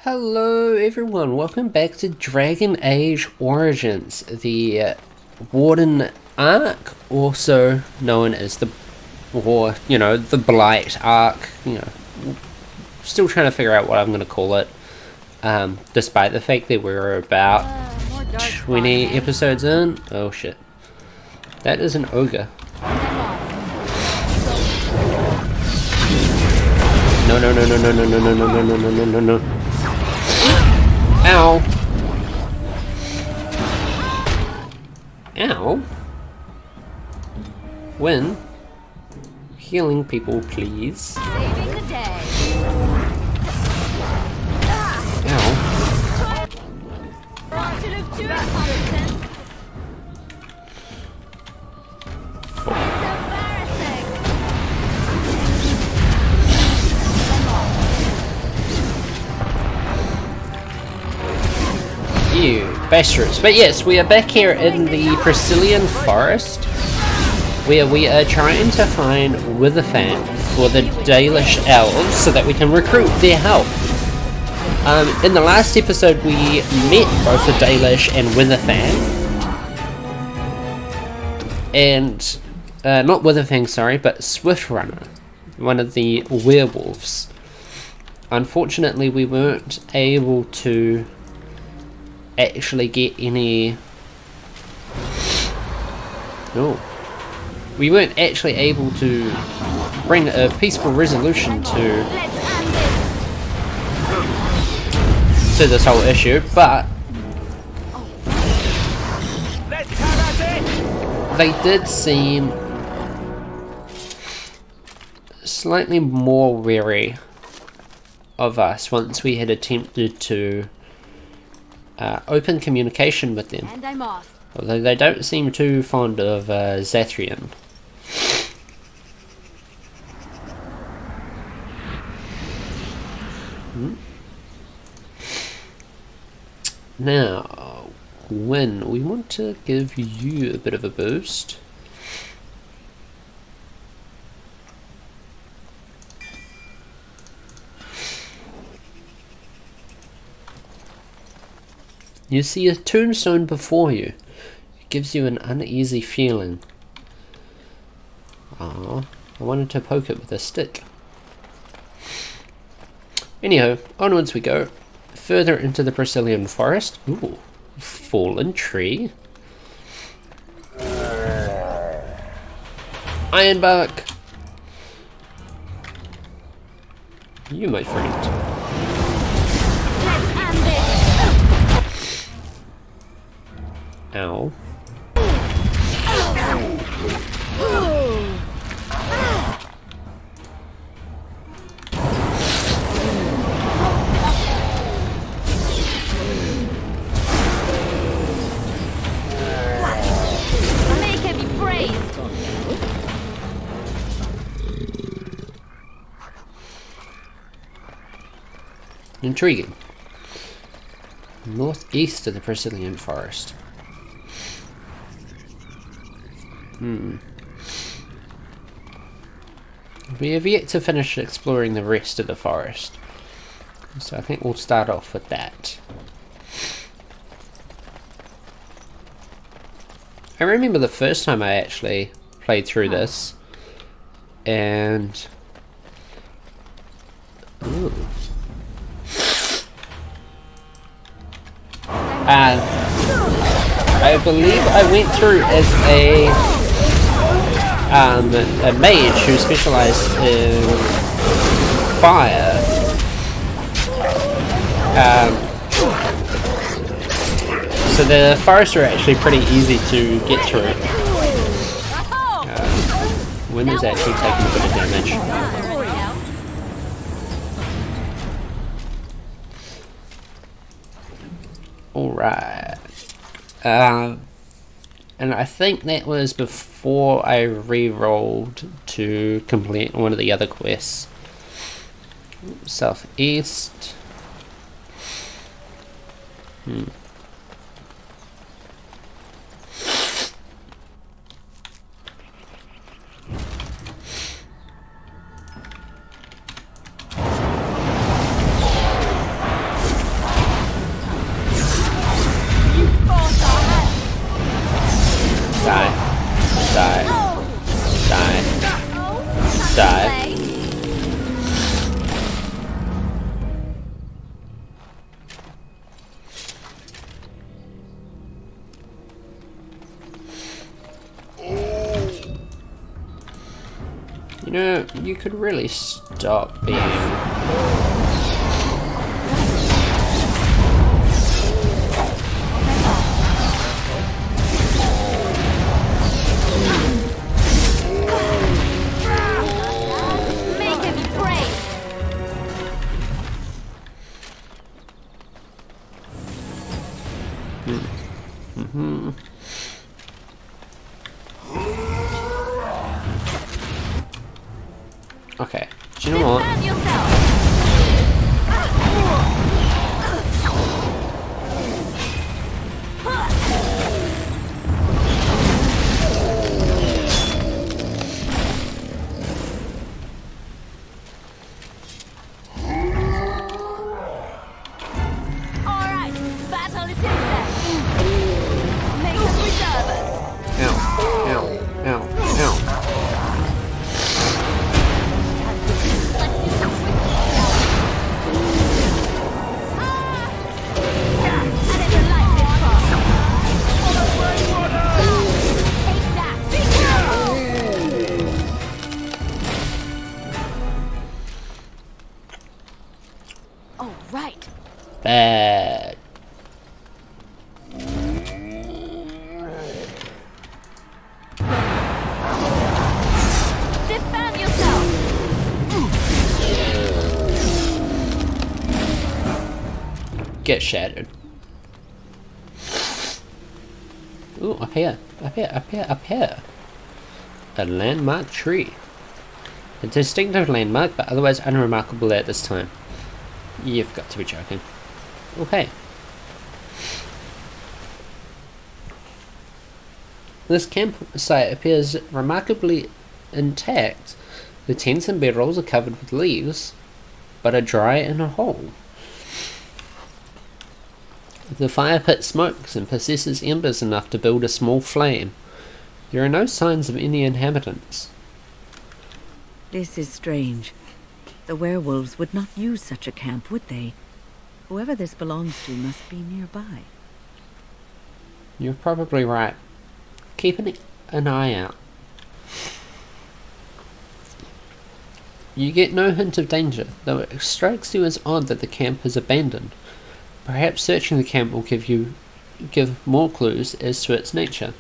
Hello everyone, welcome back to Dragon Age Origins, the Warden arc, also known as the Blight arc. Still trying to figure out what I'm going to call it, despite the fact that we're about 20 episodes in. Oh shit, that is an ogre. No. Ow. Ow. When? Healing people, please. Saving the day. Ow. Want to look too competent? It's embarrassing. You bastards. But yes, we are back here in the Brecilian forest, where we are trying to find Witherfang for the Dalish elves so that we can recruit their help. In the last episode we met both the Dalish and Witherfang. And, not Witherfang, sorry, but Swiftrunner, one of the werewolves. Unfortunately we weren't able to actually get any... we weren't actually able to bring a peaceful resolution to this whole issue, but they did seem slightly more wary of us once we had attempted to open communication with them. And I'm off. Although they don't seem too fond of Zathrian. Now, when we want to give you a bit of a boost. You see a tombstone before you. It gives you an uneasy feeling. Ah, I wanted to poke it with a stick. Anyhow, onwards we go. Further into the Brecilian forest. Ooh, fallen tree. Ironbark. You, my friend. Ow. Make him be praised. Intriguing. Northeast of the Brecilian forest. We have yet to finish exploring the rest of the forest, so I think we'll start off with that. I remember the first time I actually played through this, and I believe I went through as a mage who specialised in fire. So the forests are actually pretty easy to get through. Wind is actually taking a bit of damage. Alright. And I think that was before I re-rolled to complete one of the other quests. Southeast. You know, you could really stop being... Make him brave. Okay, do you know what? Defend yourself. All right, battle is in there. Make us reserve. Ow, ow, ow, ow. Right. Bad. Defend yourself. Get shattered. Ooh, up here. Up here, up here, up here. A landmark tree. A distinctive landmark, but otherwise unremarkable at this time. You've got to be joking. Okay. This campsite appears remarkably intact. The tents and bedrolls are covered with leaves, but are dry in a hole. The fire pit smokes and possesses embers enough to build a small flame. There are no signs of any inhabitants. This is strange. The werewolves would not use such a camp, would they? Whoever this belongs to must be nearby. You're probably right. Keep an eye out. You get no hint of danger, though it strikes you as odd that the camp is abandoned. Perhaps searching the camp will give more clues as to its nature.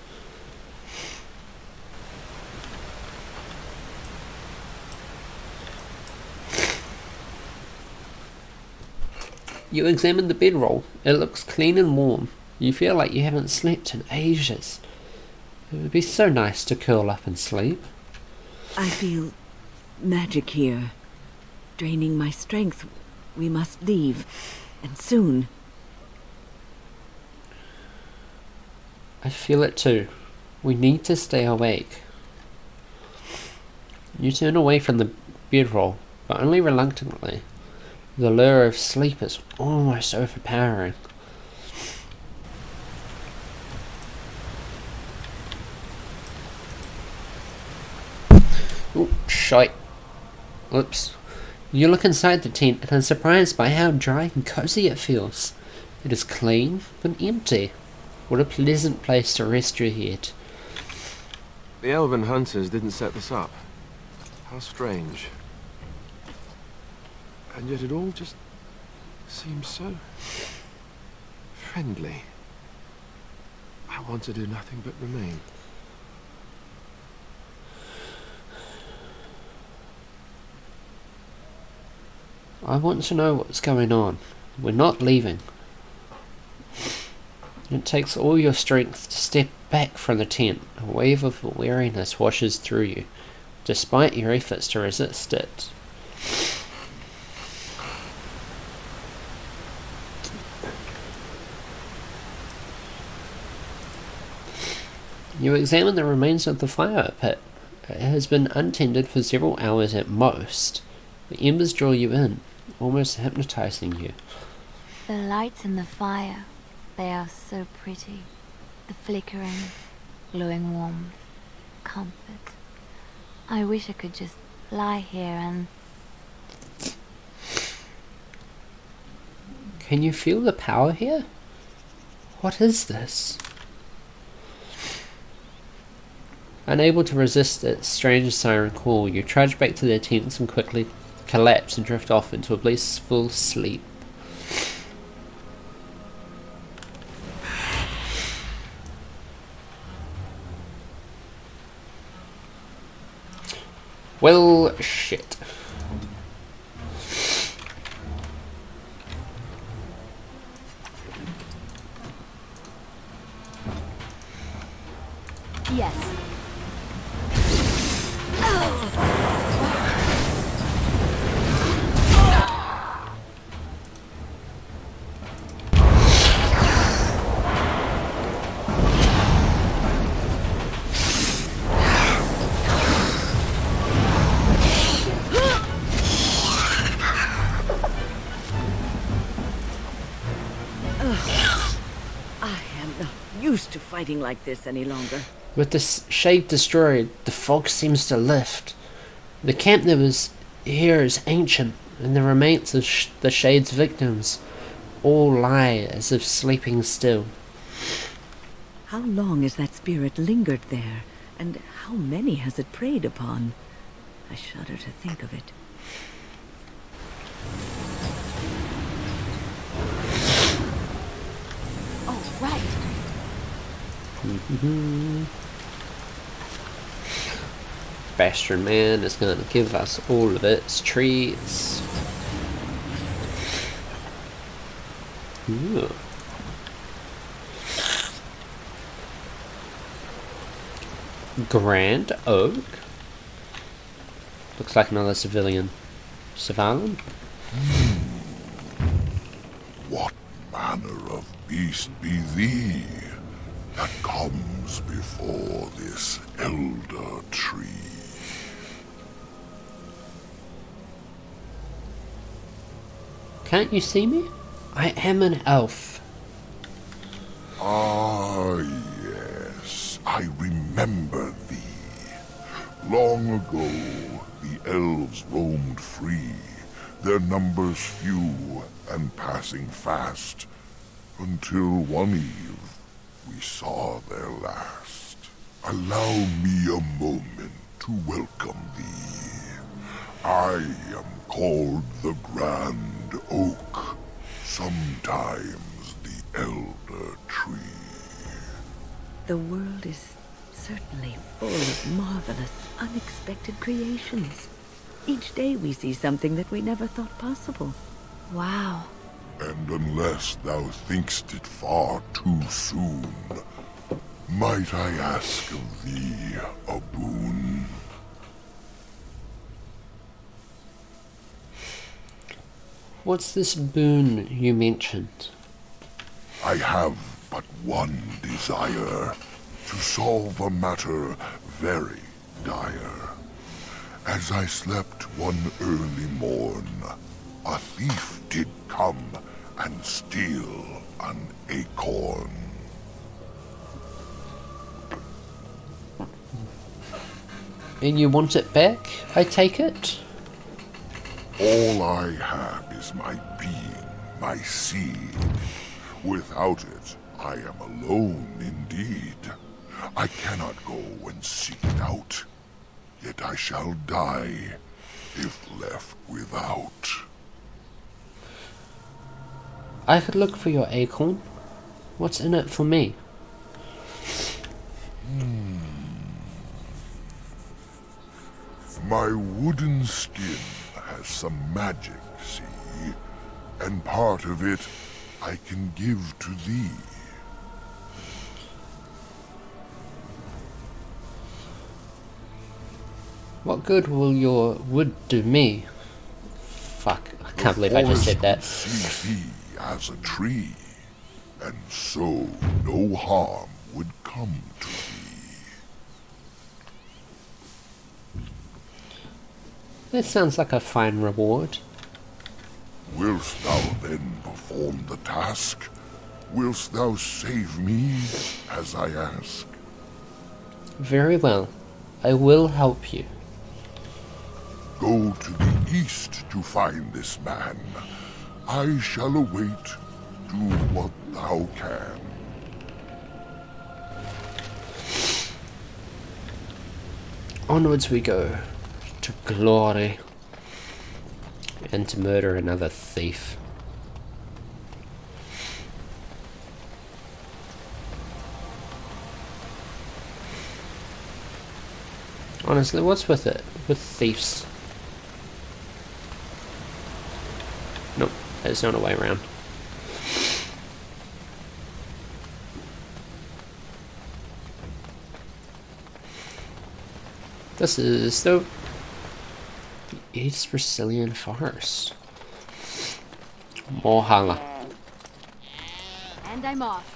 You examine the bedroll. It looks clean and warm. You feel like you haven't slept in ages. It would be so nice to curl up and sleep. I feel magic here, draining my strength. We must leave, and soon. I feel it too. We need to stay awake. You turn away from the bedroll, but only reluctantly. The lure of sleep is almost overpowering. Oh, shite. Oops. You look inside the tent and are surprised by how dry and cozy it feels. It is clean but empty. What a pleasant place to rest your head. The elven hunters didn't set this up. How strange. And yet it all just seems so friendly. I want to do nothing but remain. I want to know what's going on. We're not leaving. It takes all your strength to step back from the tent. A wave of weariness washes through you, despite your efforts to resist it. You examine the remains of the fire pit. It has been untended for several hours at most. The embers draw you in, almost hypnotizing you. The lights in the fire, they are so pretty. The flickering, glowing warmth, comfort. I wish I could just lie here and... Can you feel the power here? What is this? Unable to resist its strange siren call, you trudge back to their tents and quickly collapse and drift off into a blissful sleep. Well, shit. Yes. Used to fighting like this any longer. With the shade destroyed, the fog seems to lift. The camp that was here is ancient, and the remains of the shade's victims all lie as if sleeping still. How long has that spirit lingered there, and how many has it preyed upon? I shudder to think of it. Oh, right. Bastard man is going to give us all of its treats. Ooh. Grand Oak. Looks like another civilian. Civilian? What manner of beast be thee that comes before this elder tree? Can't you see me? I am an elf. Ah, yes, I remember thee. Long ago, the elves roamed free, their numbers few and passing fast, until one eve we saw their last. Allow me a moment to welcome thee. I am called the Grand Oak, sometimes the Elder Tree. The world is certainly full of marvelous, unexpected creations. Each day we see something that we never thought possible. Wow. And unless thou thinkst it far too soon, might I ask of thee a boon? What's this boon you mentioned? I have but one desire, to solve a matter very dire. As I slept one early morn, a thief did come and steal an acorn. And you want it back, I take it? All I have is my being, my seed. Without it, I am alone indeed. I cannot go and seek it out, yet I shall die if left without. I could look for your acorn. What's in it for me? My wooden skin has some magic, see? And part of it I can give to thee. What good will your wood do me? Fuck, I can't believe I just said that. See thee as a tree, and so no harm would come to thee. This sounds like a fine reward. Wilt thou then perform the task? Wilt thou save me as I ask? Very well. I will help you. Go to the east to find this man. I shall await. Do what thou can. Onwards we go to glory and to murder another thief. Honestly, what's with it? With thieves? Nope, there's not a way around. This is the East Brecilian Forest. More hunger. And I'm off.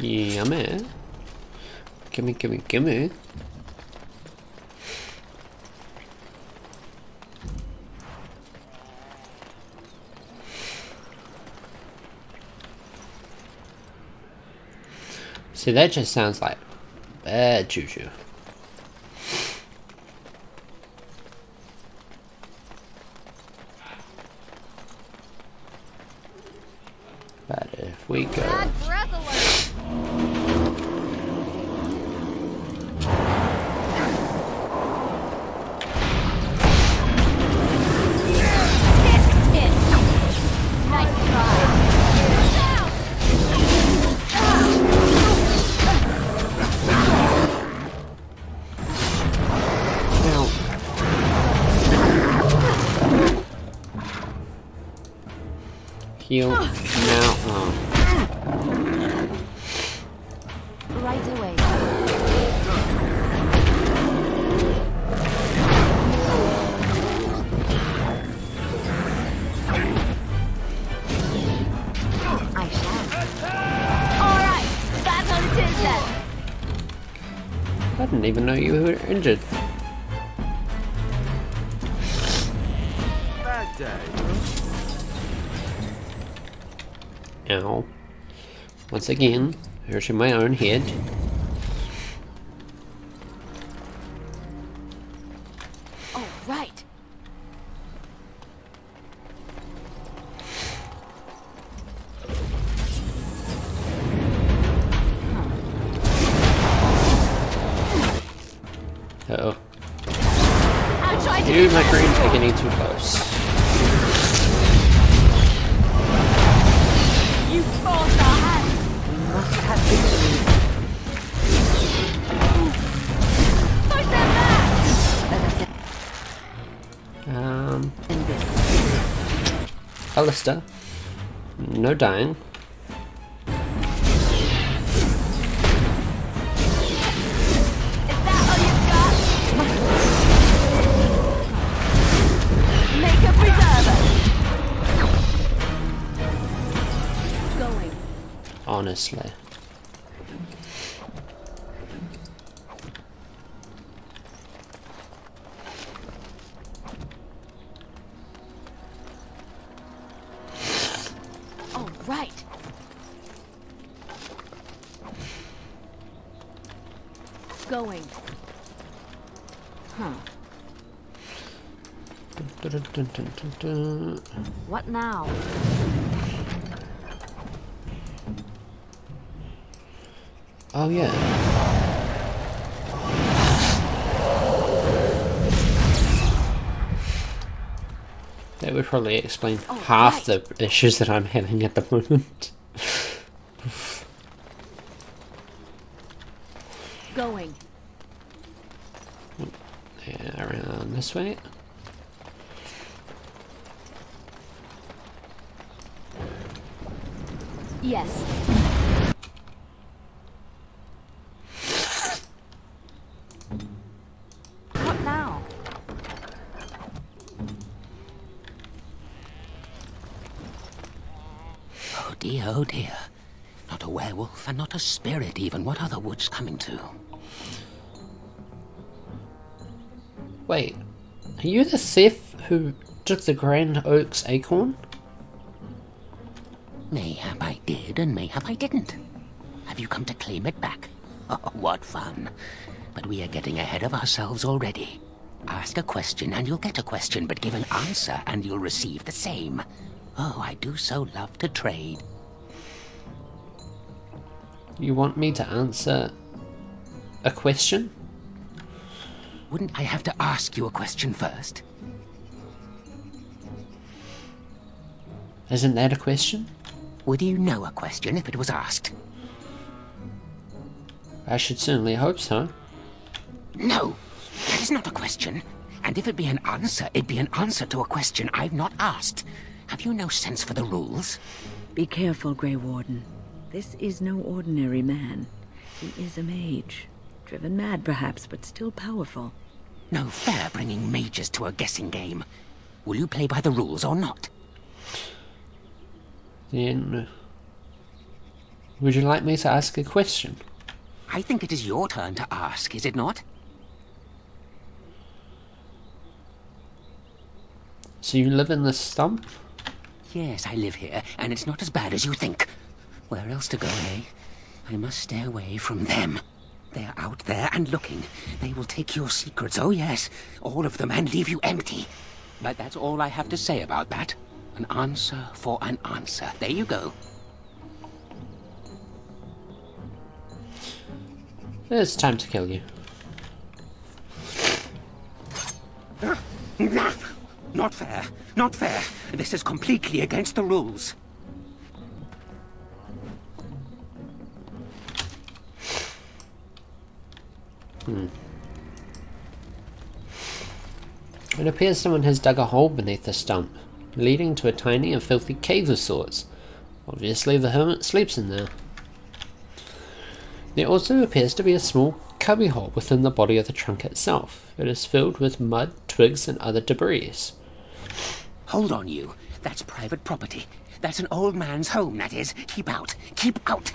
Yummy. Gimme, gimme, gimme. See, that just sounds like bad juju. But if we go... Heal now. Right away. I shall. All right, back on it is then. I didn't even know you were injured. Bad day. Ow. Once again, hurting my own head. All right. Uh-oh. I'll try to You, my friends, are getting too close. You forced our hand. We must have victory. Push them back. Let us end this. Alistair. No dying. Is that all you've got? Make a preserver. Going. Honestly. All right. Going. Huh. Dun, dun, dun, dun, dun. What now? Oh yeah. That would probably explain half the issues that I'm having at the moment. Going. Yeah, around this way. Yes. What now? Oh dear, not a werewolf and not a spirit even. What are the woods coming to? Wait, are you the thief who took the Grand Oak's acorn? Mayhap I did, and mayhap I didn't. Have you come to claim it back? Oh, what fun. But we are getting ahead of ourselves already. Ask a question and you'll get a question, but give an answer and you'll receive the same. Oh, I do so love to trade. You want me to answer a question? Wouldn't I have to ask you a question first? Isn't that a question? Would you know a question if it was asked? I should certainly hope so. No, that is not a question. And if it be an answer, it'd be an answer to a question I've not asked. Have you no sense for the rules? Be careful, Grey Warden. This is no ordinary man. He is a mage. Driven mad, perhaps, but still powerful. No fair bringing mages to a guessing game. Will you play by the rules or not? Then, would you like me to ask a question? I think it is your turn to ask, is it not? So you live in the stump? Yes, I live here, and it's not as bad as you think. Where else to go, eh? I must stay away from them. They're out there and looking. They will take your secrets, oh yes, all of them, and leave you empty. But that's all I have to say about that. An answer for an answer. There you go. It's time to kill you. Not fair. Not fair. This is completely against the rules. It appears someone has dug a hole beneath the stump, leading to a tiny and filthy cave of sorts. Obviously the hermit sleeps in there. There also appears to be a small cubbyhole within the body of the trunk itself. It is filled with mud, twigs, and other debris. Hold on, you. That's private property. That's an old man's home, that is. Keep out. Keep out.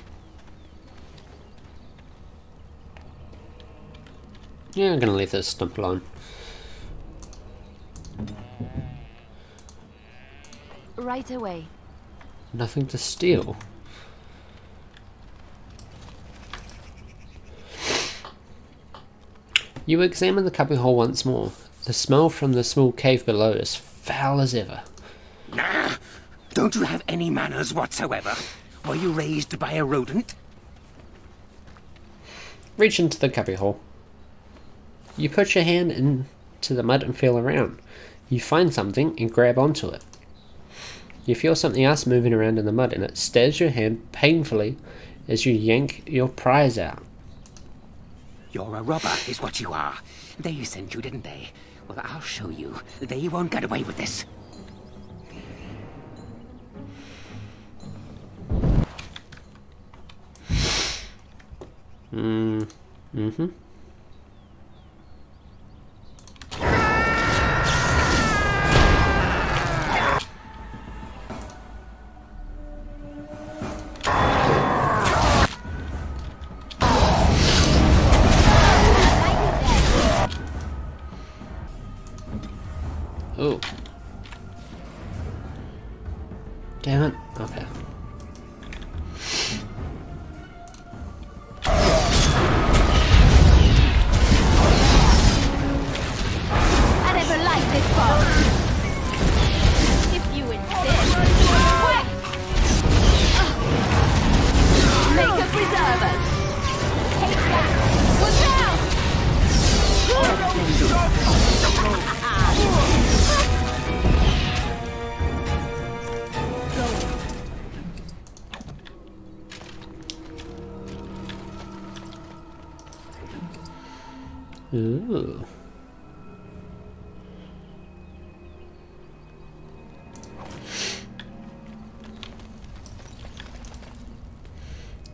Yeah, I'm gonna leave this stump alone. Right away. Nothing to steal. You examine the cubbyhole once more. The smell from the small cave below is foul as ever. Nah! Don't you have any manners whatsoever? Were you raised by a rodent? Reach into the cubbyhole. You put your hand into the mud and feel around. You find something and grab onto it. You feel something else moving around in the mud and it stabs your hand painfully as you yank your prize out. You're a robber, is what you are. They sent you, didn't they? Well, I'll show you. They won't get away with this. Mm-hmm. Oh. Damn it. Okay. I never liked this part. If you insist. Make us preserve us. Take that. Watch out! Ooh.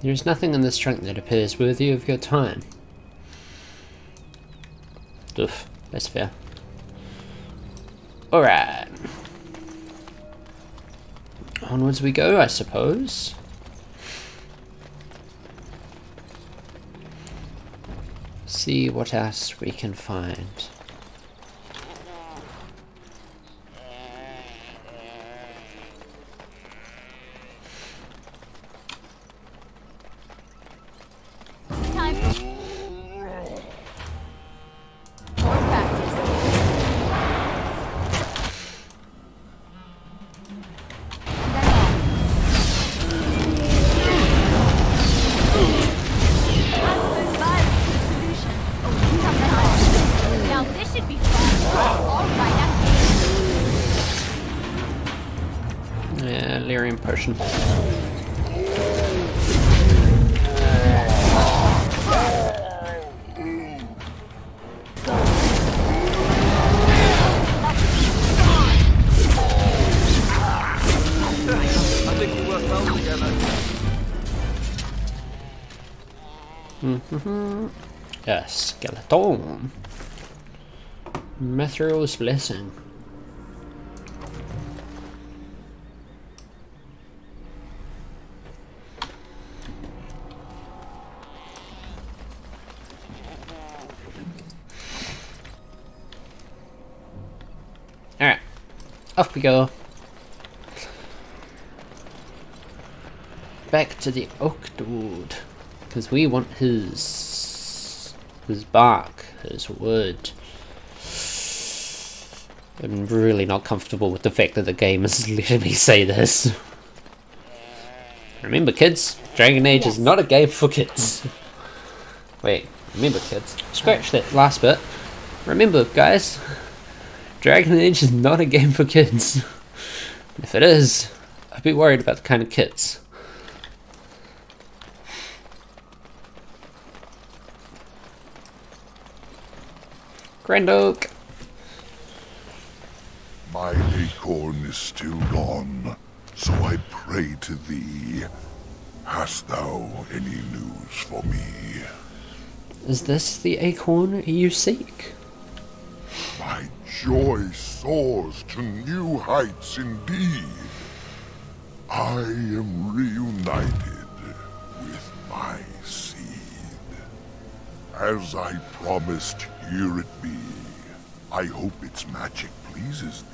There's nothing in this trunk that appears worthy of your time. Oof, that's fair. Alright. Onwards we go, I suppose. See what else we can find. Lyrium potion. A skeleton. Mithril's blessing. Alright, off we go. Back to the oak dude, because we want his bark, his wood. I'm really not comfortable with the fact that the game is letting me say this. Remember kids, Dragon Age is not a game for kids. Wait, remember kids, scratch that last bit. Remember guys, Dragon Age is not a game for kids. If it is, I'd be worried about the kind of kids. Grand Oak. My acorn is still gone, so I pray to thee. Hast thou any news for me? Is this the acorn you seek? My joy soars to new heights indeed. I am reunited with my seed. As I promised, here it be. I hope its magic pleases thee.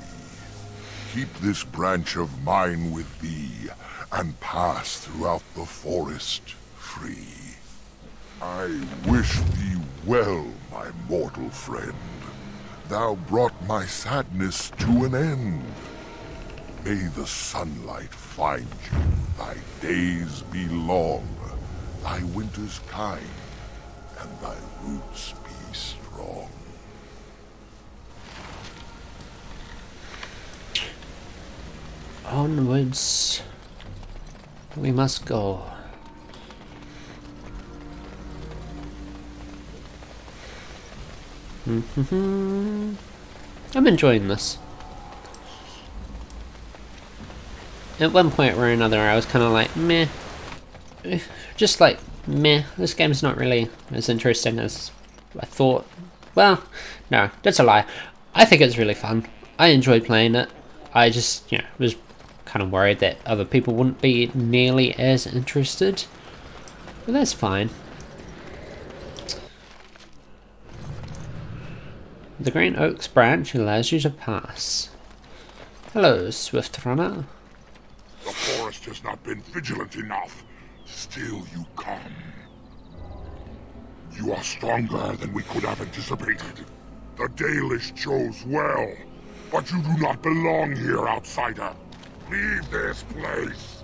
Keep this branch of mine with thee, and pass throughout the forest free. I wish thee well, my mortal friend. Thou brought my sadness to an end. May the sunlight find you, thy days be long, thy winters kind, and thy roots be strong. Onwards we must go. I'm enjoying this. At one point or another I was kind of like, meh. Just like, meh, this game's not really as interesting as I thought. Well, no, that's a lie. I think it's really fun. I enjoyed playing it. I just, you know, was kind of worried that other people wouldn't be nearly as interested. But that's fine. The Green Oak's branch allows you to pass. Hello, Swiftrunner. The forest has not been vigilant enough. Still you come. You are stronger than we could have anticipated. The Dalish chose well, but you do not belong here, outsider. Leave this place.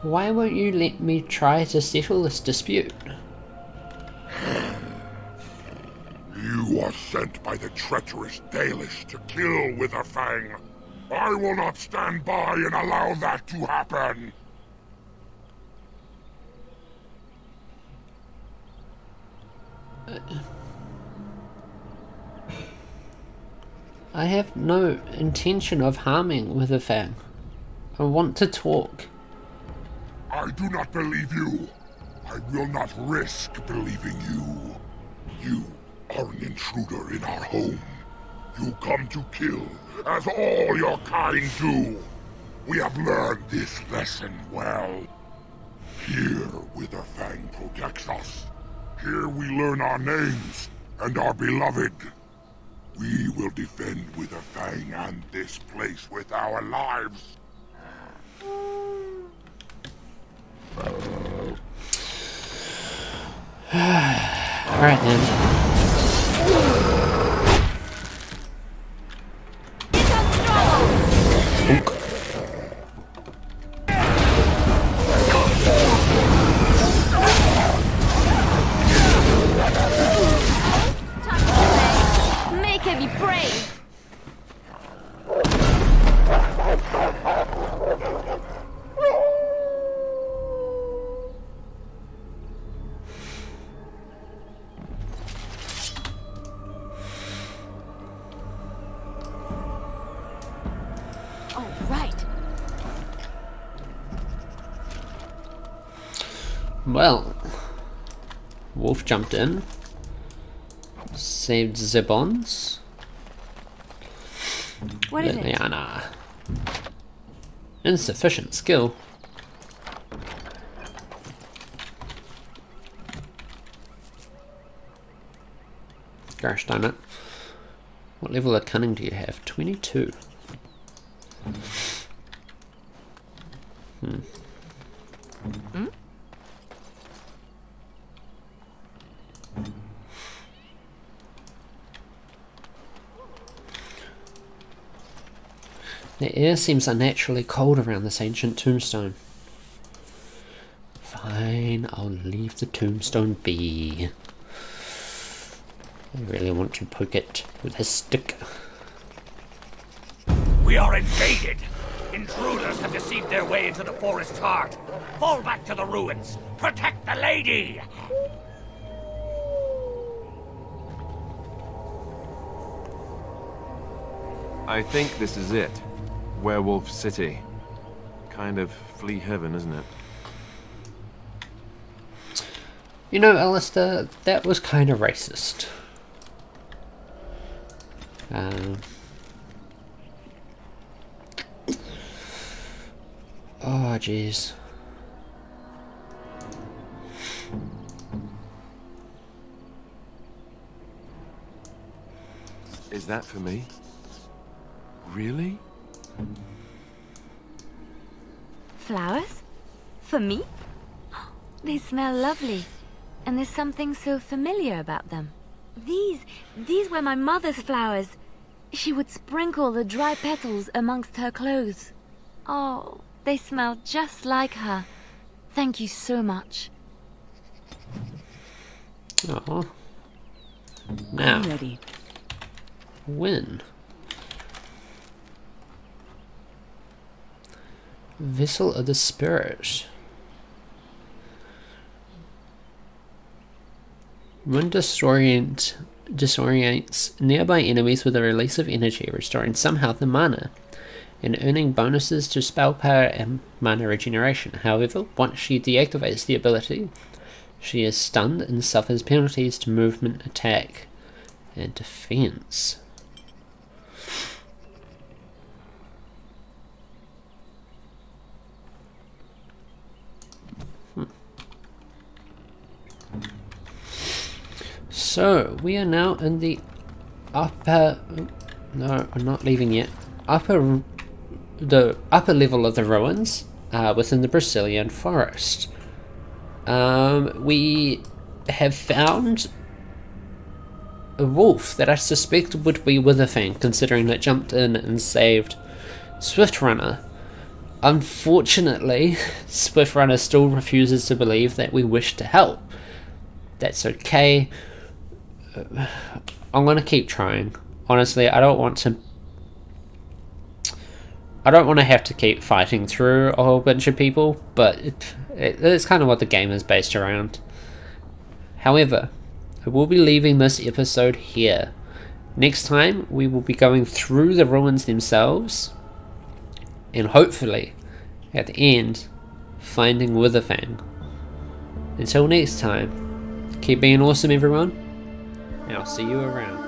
Why won't you let me try to settle this dispute? You are sent by the treacherous Dalish to kill Witherfang. I will not stand by and allow that to happen. I have no intention of harming Witherfang. I want to talk. I do not believe you. I will not risk believing you. You are an intruder in our home. You come to kill, as all your kind do. We have learned this lesson well. Here, Witherfang protects us. Here we learn our names and our beloved. We will defend Witherfang and this place with our lives. Alright then. Make heavy break. brave! Oh, right. Well, Wolf jumped in, saved Zibons. What is it? Liliana. Insufficient skill. Gosh darn it. What level of cunning do you have? 22. The air seems unnaturally cold around this ancient tombstone. Fine, I'll leave the tombstone be. I really want to poke it with a stick. We are invaded! Intruders have deceived their way into the forest's heart. Fall back to the ruins. Protect the lady! I think this is it. Werewolf City. Kind of flea heaven, isn't it? You know, Alistair, that was kind of racist. Oh, jeez. Is that for me? Really? Flowers? For me? They smell lovely. And there's something so familiar about them. These were my mother's flowers. She would sprinkle the dry petals amongst her clothes. Oh, they smell just like her. Thank you so much. Oh. Now, I'm ready. when? Vessel of the Spirit. When disorients nearby enemies with a release of energy, restoring some health and mana, and earning bonuses to spell power and mana regeneration. However, once she deactivates the ability, she is stunned and suffers penalties to movement, attack, and defense. So, we are now in the upper... No, I'm not leaving yet. The upper level of the ruins, within the Brecilian forest. We have found a wolf that I suspect would be Witherfang, considering it jumped in and saved Swiftrunner. Unfortunately, Swiftrunner still refuses to believe that we wish to help. That's okay. I'm gonna keep trying. Honestly, I don't want to have to keep fighting through a whole bunch of people, but it's kind of what the game is based around. However, I will be leaving this episode here. Next time, we will be going through the ruins themselves, and hopefully, at the end, finding Witherfang. Until next time, keep being awesome, everyone, and I'll see you around.